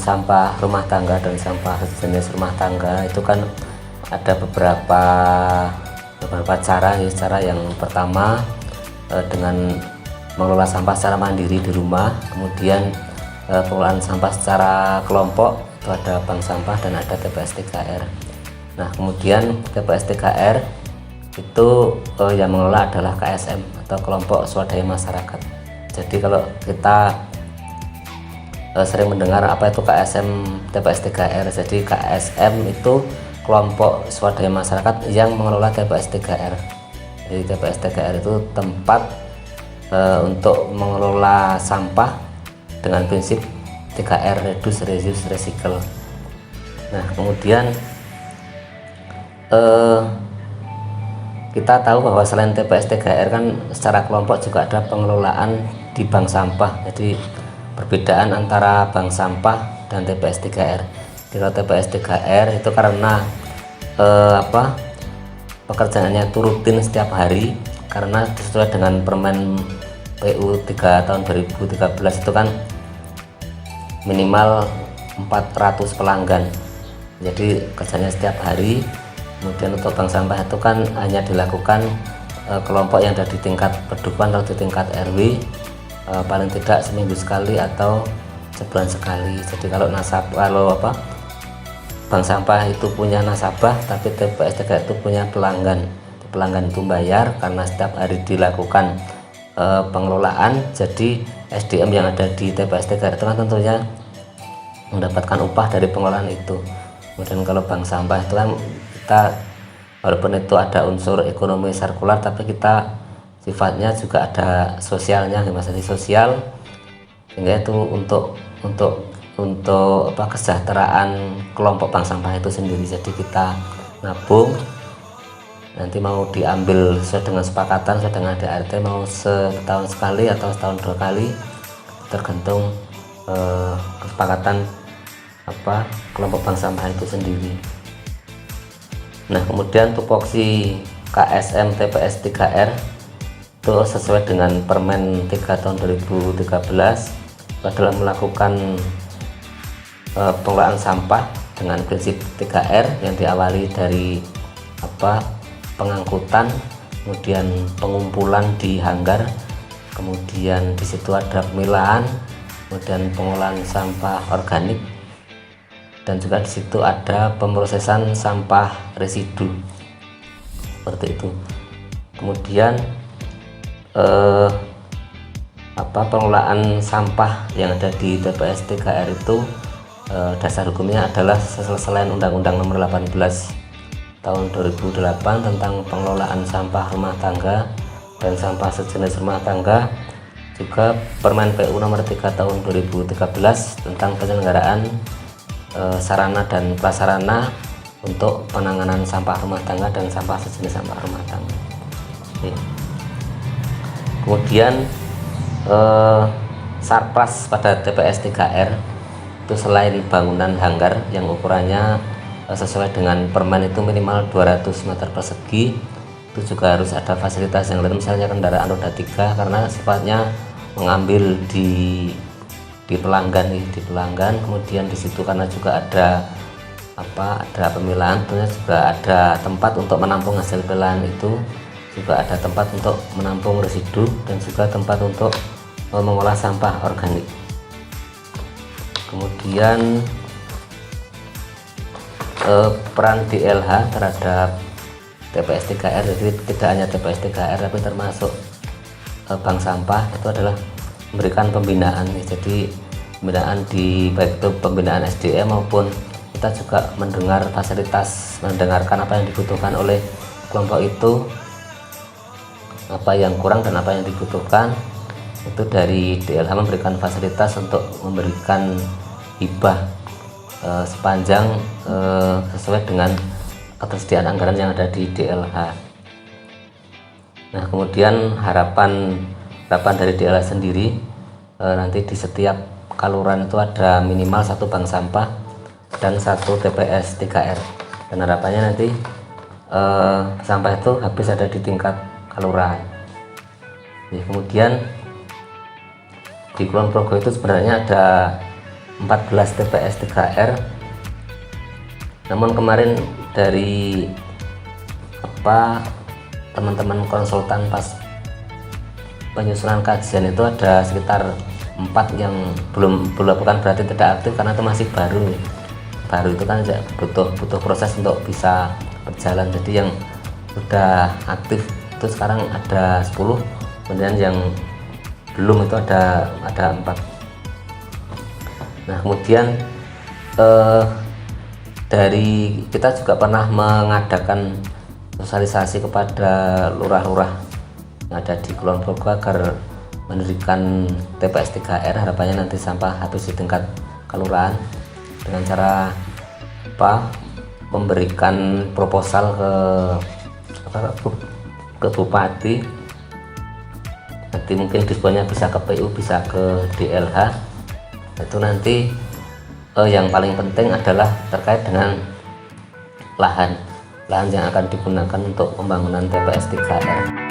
sampah rumah tangga dan sampah sejenis rumah tangga itu kan ada beberapa cara ya. Cara yang pertama dengan mengelola sampah secara mandiri di rumah, kemudian pengelolaan sampah secara kelompok, itu ada bank sampah dan ada TPS 3R. Nah, kemudian TPS 3R itu yang mengelola adalah KSM atau kelompok swadaya masyarakat. Jadi kalau kita sering mendengar apa itu KSM TPS 3R, jadi KSM itu kelompok swadaya masyarakat yang mengelola TPS 3R. Jadi TPS 3R itu tempat untuk mengelola sampah dengan prinsip 3R, reduce, reuse, recycle. Nah, kemudian kita tahu bahwa selain TPS 3R kan secara kelompok juga ada pengelolaan di bank sampah. Jadi perbedaan antara bank sampah dan TPS 3R. Kalau TPS 3R itu karena pekerjaannya itu rutin setiap hari, karena sesuai dengan Permen PU 3 tahun 2013 itu kan minimal 400 pelanggan, jadi kerjanya setiap hari. Kemudian untuk bank sampah itu kan hanya dilakukan kelompok yang ada di tingkat perdukuhan atau di tingkat RW, paling tidak seminggu sekali atau sebulan sekali. Jadi kalau bank sampah itu punya nasabah, tapi TPS 3 itu punya pelanggan. Pelanggan itu bayar karena setiap hari dilakukan pengelolaan. Jadi SDM yang ada di TPS 3 itu kan tentunya mendapatkan upah dari pengelolaan itu. Kemudian kalau bank sampah itu kan kita, walaupun itu ada unsur ekonomi sirkular, tapi kita sifatnya juga ada sosialnya, masalah sosial, sehingga itu untuk kesejahteraan kelompok bank sampah itu sendiri. Jadi kita nabung, nanti mau diambil sesuai dengan sepakatan, sesuai dengan ADART, mau setahun sekali atau setahun 2 kali, tergantung kesepakatan kelompok bank sampah itu sendiri. Nah, kemudian tupoksi KSM TPS 3R itu sesuai dengan Permen 3 tahun 2013 adalah melakukan pengelolaan sampah dengan prinsip 3R yang diawali dari pengangkutan, kemudian pengumpulan di hanggar, kemudian di situ ada pemilahan, kemudian pengolahan sampah organik, dan juga di situ ada pemrosesan sampah residu, seperti itu. Kemudian pengelolaan sampah yang ada di TPS 3R itu dasar hukumnya adalah selain Undang-Undang Nomor 18 tahun 2008 tentang pengelolaan sampah rumah tangga dan sampah sejenis rumah tangga, juga Permen PU Nomor 3 tahun 2013 tentang penyelenggaraan sarana dan prasarana untuk penanganan sampah rumah tangga dan sampah sejenis sampah rumah tangga. Kemudian sarpras pada TPS 3R itu selain bangunan hanggar yang ukurannya sesuai dengan permen itu minimal 200 meter persegi, itu juga harus ada fasilitas yang lain, misalnya kendaraan roda 3, karena sifatnya mengambil di pelanggan di pelanggan. Kemudian di situ karena juga ada pemilahan, tentunya juga ada tempat untuk menampung hasil pemilahan, itu juga ada tempat untuk menampung residu, dan juga tempat untuk mengolah sampah organik. Kemudian peran DLH terhadap TPS 3R, jadi tidak hanya TPS 3R tapi termasuk bank sampah, itu adalah memberikan pembinaan. Jadi pembinaan baik itu pembinaan SDM maupun kita juga mendengarkan apa yang dibutuhkan oleh kelompok itu, apa yang kurang dan apa yang dibutuhkan. Itu dari DLH memberikan fasilitas untuk memberikan hibah sepanjang sesuai dengan ketersediaan anggaran yang ada di DLH. Nah, kemudian harapan dari DLH sendiri, nanti di setiap kelurahan itu ada minimal 1 bank sampah dan 1 TPS 3R, dan harapannya nanti sampah itu habis ada di tingkat kelurahan. Kemudian di Kulon Progo itu sebenarnya ada 14 TPS 3R. Namun kemarin dari teman-teman konsultan pas penyusunan kajian itu ada sekitar 4 yang belum, bukan berarti tidak aktif karena itu masih baru itu kan butuh proses untuk bisa berjalan. Jadi yang sudah aktif itu sekarang ada 10, kemudian yang belum itu ada 4. Nah kemudian dari kita juga pernah mengadakan sosialisasi kepada lurah-lurah yang ada di Kulon Progo agar mendirikan TPS 3R. Harapannya nanti sampah habis di tingkat kelurahan dengan cara memberikan proposal ke bupati. Nanti mungkin disponnya bisa ke PU, bisa ke DLH. Itu nanti yang paling penting adalah terkait dengan lahan yang akan digunakan untuk pembangunan TPS 3R.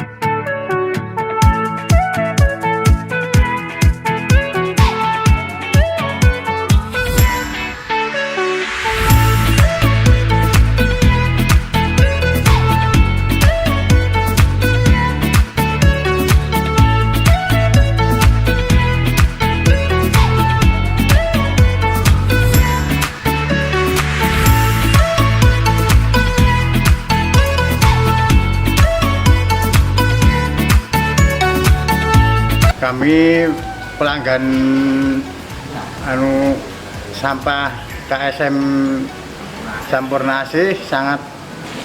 Kami pelanggan sampah KSM Sampurna Asih sangat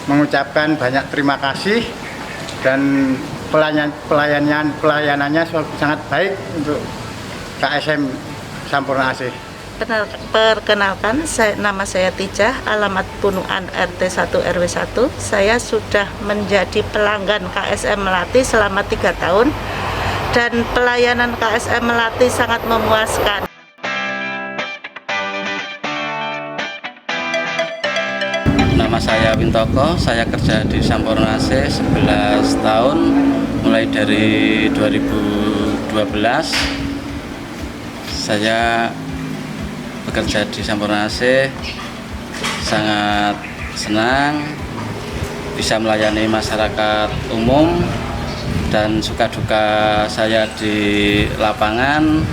mengucapkan banyak terima kasih, dan pelayanannya sangat baik untuk KSM Sampurna Asih. Perkenalkan, nama saya Tijah, alamat Punuan RT 1 RW 1. Saya sudah menjadi pelanggan KSM Melati selama 3 tahun. Dan pelayanan KSM Melati sangat memuaskan. Nama saya Wintoko, saya kerja di Sampurna Asih 11 tahun, mulai dari 2012. Saya bekerja di Sampurna Asih, sangat senang bisa melayani masyarakat umum. Dan suka duka saya di lapangan,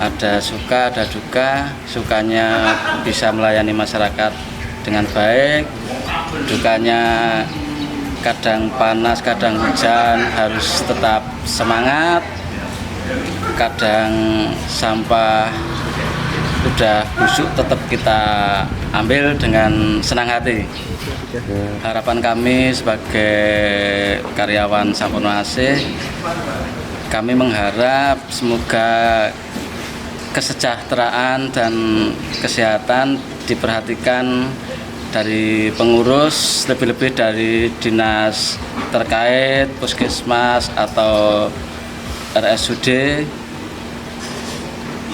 ada suka ada duka. Sukanya bisa melayani masyarakat dengan baik, dukanya kadang panas kadang hujan harus tetap semangat, kadang sampah udah busuk tetap kita ambil dengan senang hati. Harapan kami sebagai karyawan Sampurna Asih, kami mengharap semoga kesejahteraan dan kesehatan diperhatikan dari pengurus, lebih-lebih dari dinas terkait, puskesmas atau RSUD,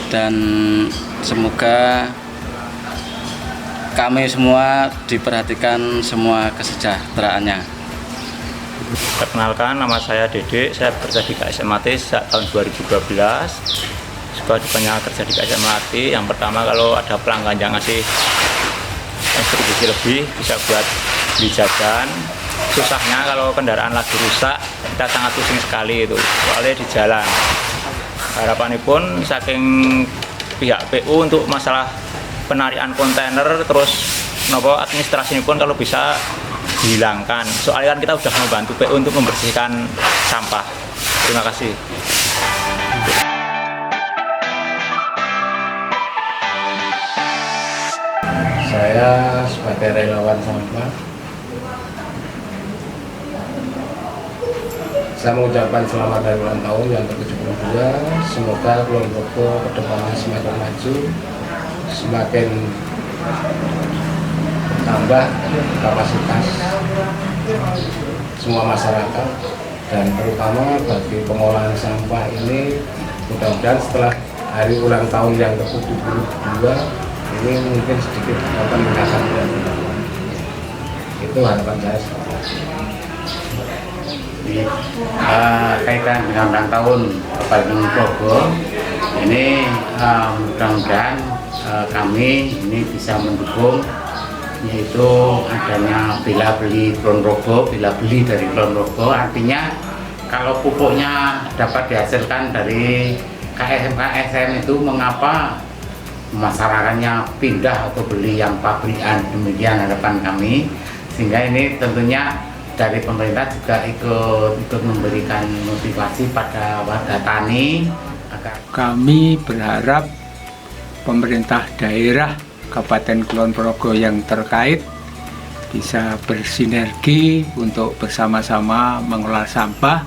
dan semoga kami semua diperhatikan semua kesejahteraannya. Perkenalkan, nama saya Dede, saya bekerja di KSM Melati sejak tahun 2012. Suka dukanya kerja di KSM Melati, yang pertama kalau ada pelanggan yang ngasih distribusi lebih bisa buat beli jajan. Susahnya kalau kendaraan lagi rusak, kita sangat pusing sekali itu, soalnya di jalan. Harapan pun saking pihak PU untuk masalah penarikan kontainer, terus administrasi ini pun kalau bisa dihilangkan, soalnya kan kita sudah membantu PU untuk membersihkan sampah. Terima kasih. Saya sebagai relawan sampah, saya mengucapkan selamat hari ulang tahun yang ke-72. Semoga Kulon Progo kedepannya semakin maju, semakin tambah kapasitas semua masyarakat, dan terutama bagi pengolahan sampah ini. Mudah-mudahan setelah hari ulang tahun yang ke-72 ini mungkin sedikit akan meningkatkan. Itu harapan saya. Kaitan dengan ulang tahun Kulon Progo, Ini mudah-mudahan kami ini bisa mendukung, yaitu adanya bila beli Kulon Progo, bila beli dari Kulon Progo, artinya kalau pupuknya dapat dihasilkan dari KSM itu, mengapa masyarakatnya pindah atau beli yang pabrikan? Demikian harapan kami, sehingga ini tentunya dari pemerintah juga ikut memberikan motivasi pada warga tani agar kami berharap pemerintah daerah Kabupaten Kulon Progo yang terkait bisa bersinergi untuk bersama-sama mengelola sampah,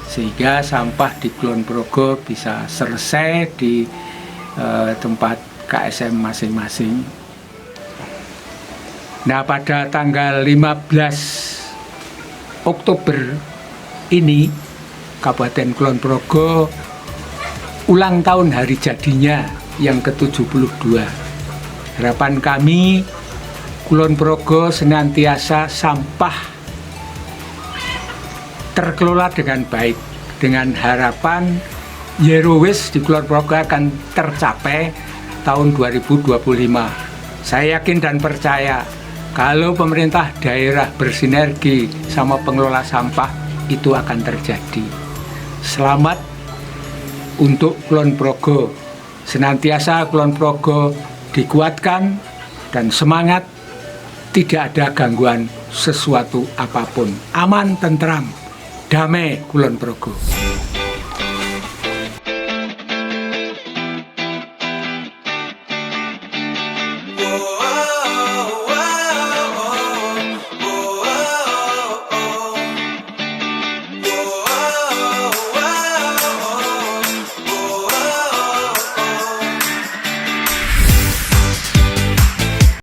sehingga sampah di Kulon Progo bisa selesai di tempat KSM masing-masing. Nah, pada tanggal 15 Oktober ini Kabupaten Kulon Progo ulang tahun hari jadinya yang ke-72. Harapan kami Kulon Progo senantiasa sampah terkelola dengan baik, dengan harapan Zero Waste di Kulon Progo akan tercapai tahun 2025. Saya yakin dan percaya kalau pemerintah daerah bersinergi sama pengelola sampah, itu akan terjadi. Selamat untuk Kulon Progo. Senantiasa Kulon Progo dikuatkan dan semangat, tidak ada gangguan sesuatu apapun. Aman, tentram, damai Kulon Progo.